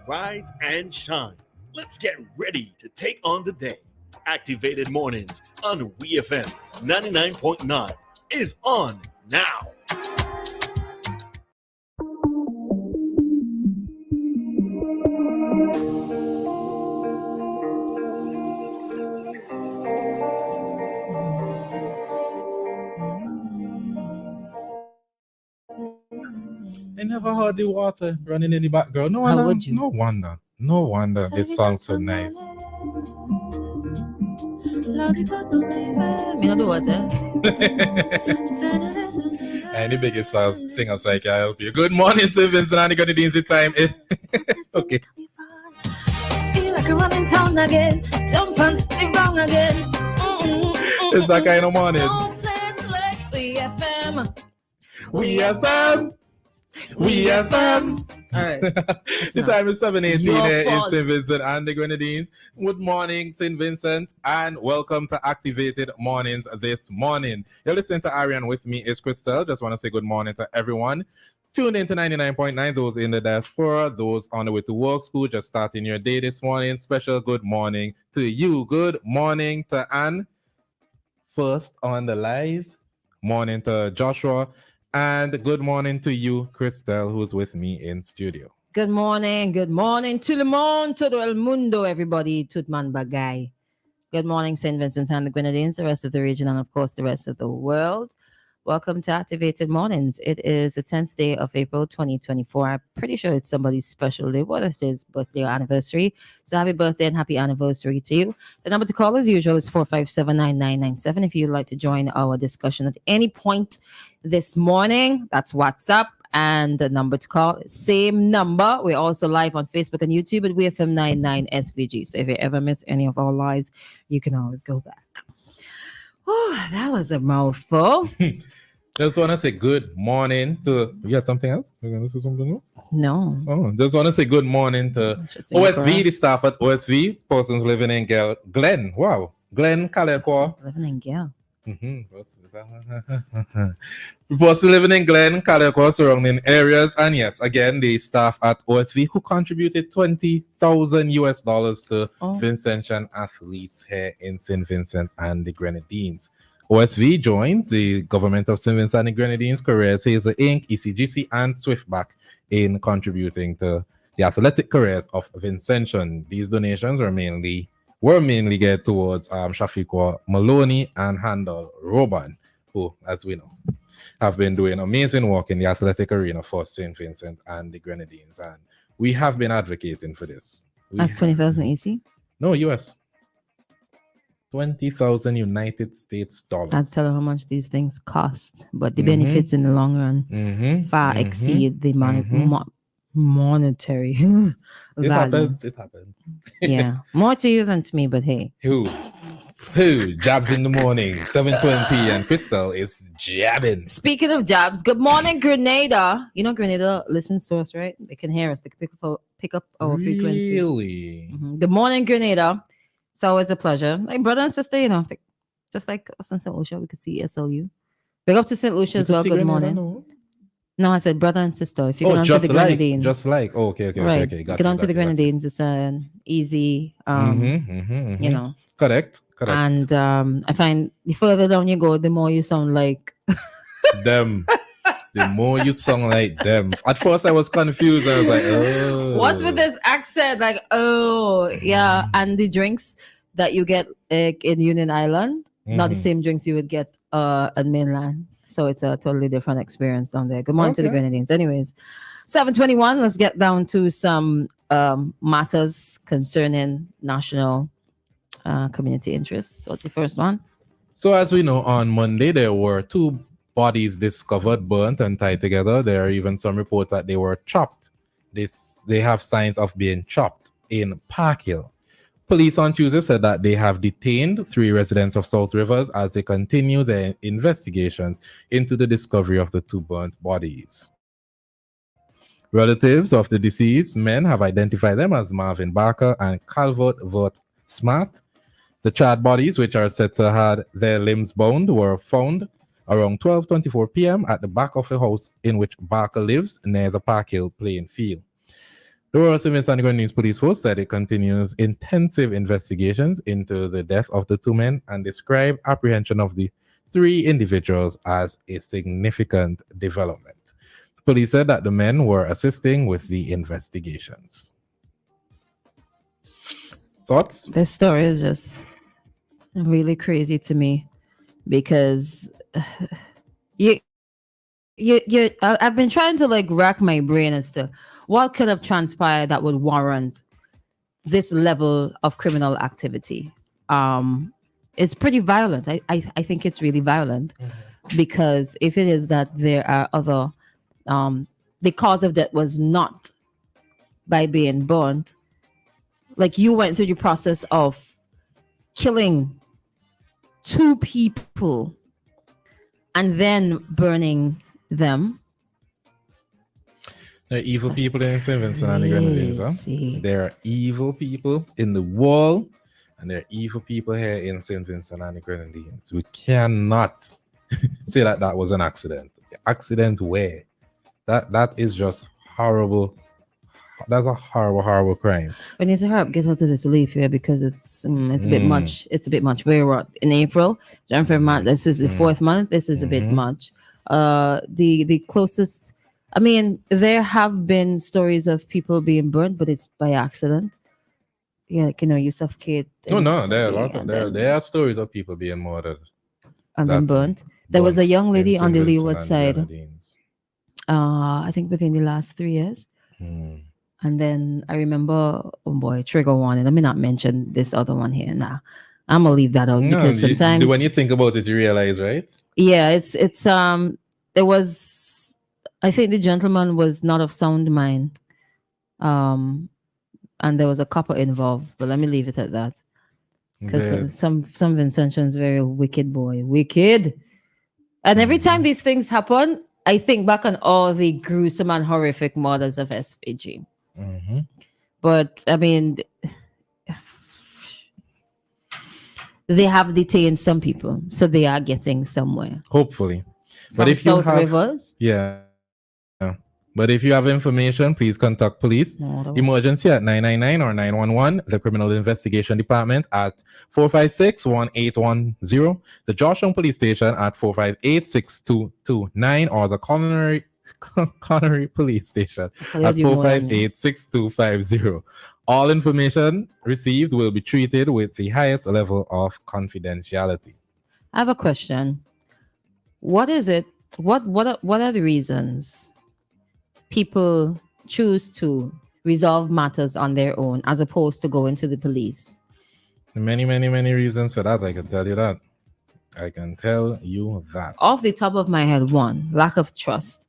rise and shine. Let's get ready to take on the day. Activated Mornings on WEFM 99.9 is on now. I never heard the water running in the background. No How wonder. would you? No wonder. This song's so nice. You know the water? And the biggest singer, so I can help you. Good morning, St. Vincent and the Grenadines. Time. Okay. Feel like a running town again. Jump on the wrong again. It's that kind of morning. No place like WEFM. WEFM. WEFM. All right. The time is 7:18 Your here in fault. St. Vincent and the Grenadines. Good morning, St. Vincent, and welcome to Activated Mornings this morning. You're listening to Arian. With me is Christal. Just want to say good morning to everyone. Tune in to 99.9, those in the diaspora, those on the way to work, school, just starting your day this morning. Special good morning to you. Good morning to Anne, first on the live. Morning to Joshua. And good morning to you, Christal, who's with me in studio. Good morning. Good morning. Tout le monde, todo el mundo, everybody. Tout man bagay. Good morning, St. Vincent and the Grenadines, the rest of the region, and of course, the rest of the world. Welcome to Activated Mornings. It is the 10th day of April 2024. I'm pretty sure it's somebody's special day. What is his birthday or anniversary? So happy birthday and happy anniversary to you. The number to call as usual is 457-9997. If you'd like to join our discussion at any point this morning, that's WhatsApp. And the number to call, same number. We're also live on Facebook and YouTube at WEFM 99 SVG. So if you ever miss any of our lives, you can always go back. Oh, that was a mouthful. Just want to say good morning to... You got something else? You're going to say something else? No. Oh, just want to say good morning to OSV, the staff at OSV, persons living in Glen. Wow. Glen, Calico. Living in Gale. Persons living in Glen, Calico, surrounding areas. And yes, again, the staff at OSV who contributed $20,000 to Vincentian athletes here in St. Vincent and the Grenadines. OSV joins the government of St. Vincent and the Grenadines, Careers Hazel Inc., ECGC, and Swiftback in contributing to the athletic careers of Vincentian. These donations were mainly geared towards Shafiqua Maloney and Handel Roban, who, as we know, have been doing amazing work in the athletic arena for St. Vincent and the Grenadines. And we have been advocating for this. That's 20,000 EC? No, US. 20,000 United States dollars. I'll tell you how much these things cost, but the benefits in the long run far exceed the monetary value. It happens. Yeah, more to you than to me, but hey. Who jabs in the morning, 7:20, and Christal is jabbing. Speaking of jabs, good morning, Grenada. You know Grenada listens to us, right? They can hear us. They can pick up our frequency. Really? Good morning, Grenada. It's always a pleasure. Like brother and sister, you know, just like us in St. Lucia, we could see SLU. Big up to St. Lucia as well. Good morning. No, I said brother and sister. If you get onto the Grenadines. Okay. Get onto the Grenadines. It's an easy, you know. Correct. And I find the further down you go, the more you sound like them. The more you sound like them. At first, I was confused. I was like, oh. What's with this accent? Like, oh, yeah. And the drinks that you get in Union Island, not the same drinks you would get on mainland. So it's a totally different experience down there. Good morning to the Grenadines. Anyways, 7:21. Let's get down to some matters concerning national community interests. What's the first one? So as we know, on Monday, there were two bodies discovered, burnt and tied together. There are even some reports that they were chopped. They have signs of being chopped in Park Hill. Police on Tuesday said that they have detained 3 residents of South Rivers as they continue their investigations into the discovery of the 2 burnt bodies. Relatives of the deceased men have identified them as Marvin Barker and Calvert Vert Smart. The charred bodies, which are said to have had their limbs bound, were found around 12:24 p.m. at the back of the house in which Barker lives near the Park Hill playing field. The Royal St. Vincent and the Grenadines Police Force said it continues intensive investigations into the death of the two men and described apprehension of the three individuals as a significant development. Police said that the men were assisting with the investigations. Thoughts? This story is just really crazy to me because I've been trying to like rack my brain as to what could have transpired that would warrant this level of criminal activity. It's pretty violent. I think it's really violent because if it is that there are other, the cause of death was not by being burnt, like you went through the process of killing two people and then burning them. There are evil people in St. Vincent and the Grenadines. Huh? There are evil people in the wall, and there are evil people here in St. Vincent and the Grenadines. We cannot say that that was an accident. Accident where? That is just horrible. That's a horrible crime. We need to hurry up, get out of this leaf here because it's a bit much. It's a bit much. We're in April, January, March. This is the fourth month. This is a bit much. The closest. I mean, there have been stories of people being burned, but it's by accident. Yeah, like, you suffocate. No, there are there are stories of people being murdered and then burnt. There was a young lady on the leeward side. I think within the last 3 years. And then I remember, oh boy, trigger warning. Let me not mention this other one here now. I'm gonna leave that out because sometimes when you think about it, you realize, right? Yeah, it's there was, I think the gentleman was not of sound mind. And there was a couple involved, but let me leave it at that. Because some Vincentians very wicked boy. Wicked. And every time these things happen, I think back on all the gruesome and horrific murders of SVG. But I mean, they have detained some people, so they are getting somewhere. Hopefully, but From if you South have, Rivers, but if you have information, please contact police emergency at 999 or 911, the Criminal Investigation Department at 456-1810, the Georgetown Police Station at 458-6229, or the Connery Police Station at 458-6250. All information received will be treated with the highest level of confidentiality. I have a question. What is it? What are the reasons people choose to resolve matters on their own as opposed to going to the police? Many reasons for that. I can tell you that. Off the top of my head, one, lack of trust.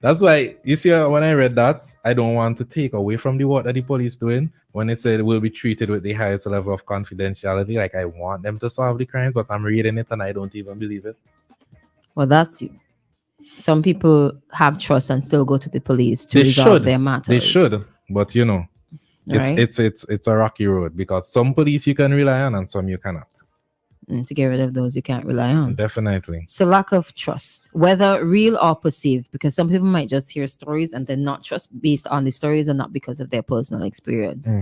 That's why, you see, when I read that, I don't want to take away from the work that the police doing. When they said it will be treated with the highest level of confidentiality, like I want them to solve the crimes, but I'm reading it and I don't even believe it. Well, that's you. Some people have trust and still go to the police to resolve their matters. They should, but it's a rocky road because some police you can rely on and some you cannot. And to get rid of those you can't rely on. Definitely. So lack of trust, whether real or perceived, because some people might just hear stories and then not trust based on the stories and not because of their personal experience.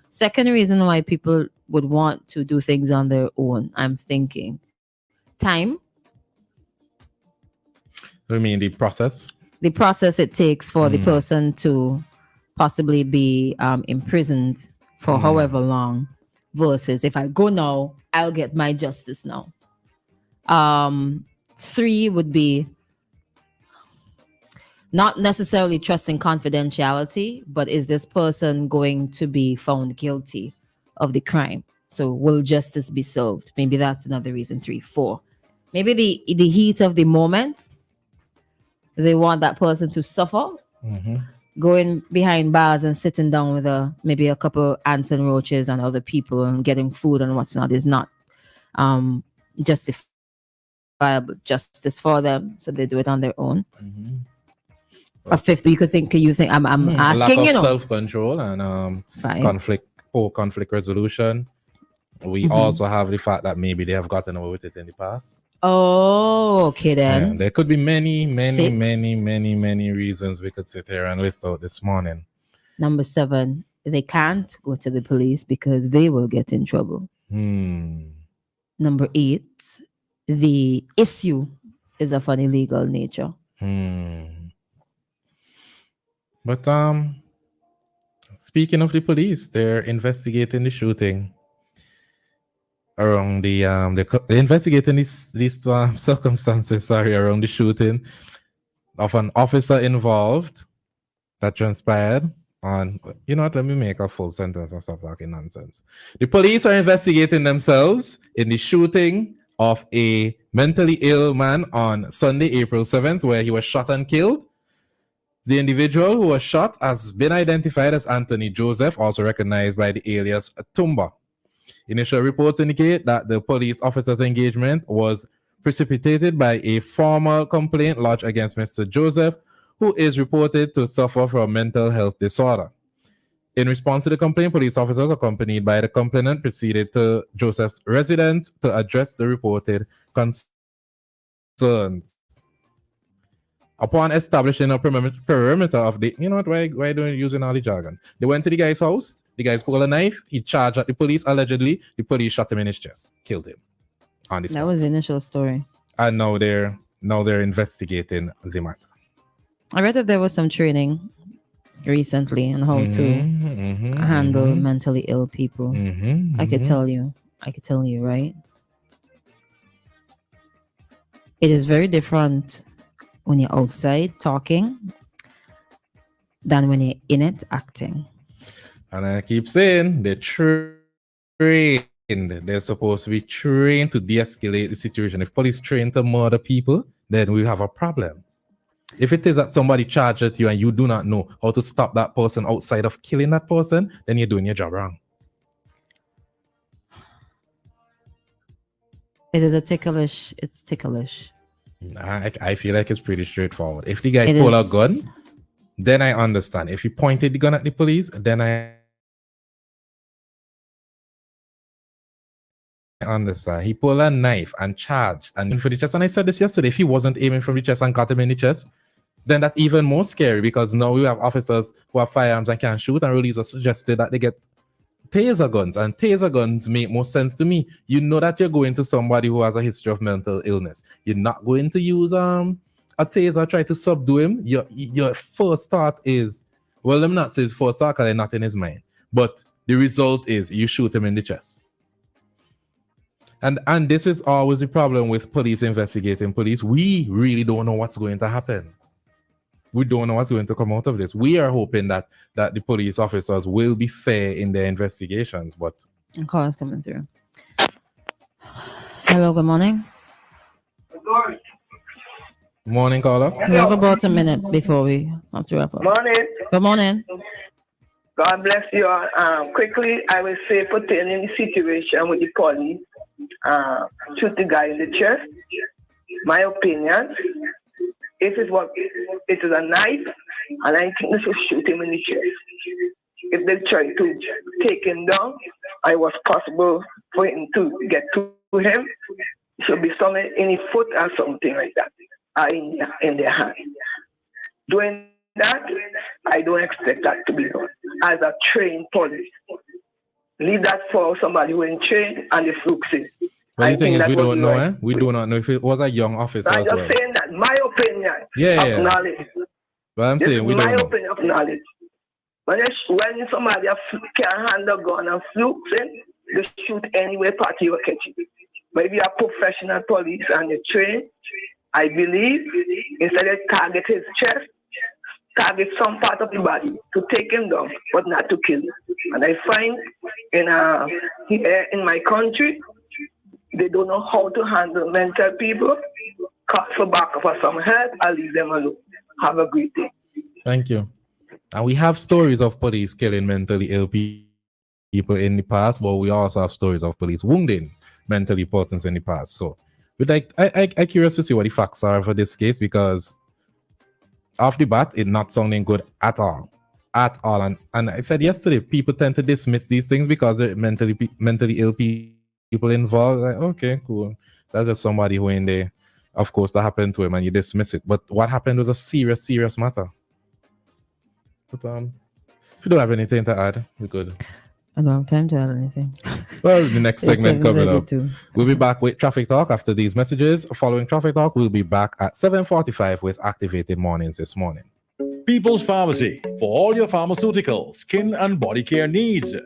Second reason why people would want to do things on their own, I'm thinking time. I mean the process? The process it takes for the person to possibly be imprisoned for however long versus if I go now, I'll get my justice now. 3 would be not necessarily trusting confidentiality, but is this person going to be found guilty of the crime? So will justice be served? Maybe that's another reason. 3, 4. Maybe the heat of the moment, they want that person to suffer. Going behind bars and sitting down with maybe a couple ants and roaches and other people and getting food and what's not is not justifiable justice for them. So they do it on their own. A 5th, you think I'm asking, lack of self-control and conflict resolution. We also have the fact that maybe they have gotten away with it in the past. Oh, okay then. There could be many reasons we could sit here and list out this morning. Number 7, they can't go to the police because they will get in trouble. Number 8, the issue is of an illegal nature. But speaking of the police, they're investigating the shooting around they're investigating these circumstances around the shooting of an officer involved that transpired on, you know what, let me make a full sentence and stop talking nonsense. The police are investigating themselves in the shooting of a mentally ill man on Sunday, April 7th, where he was shot and killed. The individual who was shot has been identified as Anthony Joseph, also recognized by the alias Tumba. Initial reports indicate that the police officer's engagement was precipitated by a formal complaint lodged against Mr. Joseph, who is reported to suffer from mental health disorder. In response to the complaint, police officers accompanied by the complainant proceeded to Joseph's residence to address the reported concerns. Upon establishing a perimeter of the, you know what, why don't you using all the jargon? They went to the guy's house, the guy pulled a knife, he charged at the police, allegedly, the police shot him in his chest, killed him on the spot. That was the initial story. And now they're investigating the matter. I read that there was some training recently on how to handle mentally ill people. I could tell you, right? It is very different when you're outside talking than when you're in it acting. And I keep saying they're trained. They're supposed to be trained to de-escalate the situation. If police train to murder people, then we have a problem. If it is that somebody charges you and you do not know how to stop that person outside of killing that person, then you're doing your job wrong. It is ticklish. It's ticklish. I feel like it's pretty straightforward. If the guy pull a gun, then I understand. If he pointed the gun at the police, then I understand. He pulled a knife and charged and for the chest. And I said this yesterday. If he wasn't aiming from the chest and got him in the chest, then that's even more scary, because now we have officers who have firearms and can shoot, and release was suggested that they get taser guns, and taser guns make more sense to me. You know that you're going to somebody who has a history of mental illness. You're not going to use a taser, try to subdue him. Your first thought is, well, let me not say his first thought because they're not in his mind, but the result is you shoot him in the chest. And this is always the problem with police investigating police. We really don't know what's going to happen. We don't know what's going to come out of this. We are hoping that the police officers will be fair in their investigations, but... A call is coming through. Hello, good morning. Morning, caller. We have about a minute before we have to wrap up. Morning. Good morning. God bless you all. Quickly, I will say pertaining the situation with the police, shoot the guy in the chest. My opinion, if it is a knife, and I think they should shoot him in the chest. If they try to take him down, it was possible for him to get to him. It should be something in his foot or something like that, in their hand. Doing that, I don't expect that to be done as a trained police. Leave that for somebody who ain't trained and the flukes in. Well, the thing is, we don't know, eh? We do not know if it was a young officer I'm as just well. saying that my opinion of knowledge. But I'm saying we don't know. My opinion of knowledge. When somebody can handle a gun and flukes in, they shoot anywhere party you catch it. But if you are professional police and you're trained, I believe instead of target his chest, target some part of the body to take him down, but not to kill him. And I find in my country, they don't know how to handle mental people. Cut for back for some help, I'll leave them alone. Have a great day. Thank you. And we have stories of police killing mentally ill people in the past, but we also have stories of police wounding mentally persons in the past. So, I'm curious to see what the facts are for this case, because off the bat, it's not sounding good at all. At all. And I said yesterday, people tend to dismiss these things because they're mentally ill people involved. Like, okay, cool. That's just somebody who in there. Of course, that happened to him and you dismiss it. But what happened was a serious matter. But If you don't have anything to add, we're good. I don't have time to add anything. Well, the next It's segment coming up. 7:32. We'll be back with Traffic Talk after these messages. Following Traffic Talk, we'll be back at 7:45 with Activated Mornings this morning. People's Pharmacy, for all your pharmaceutical, skin and body care needs.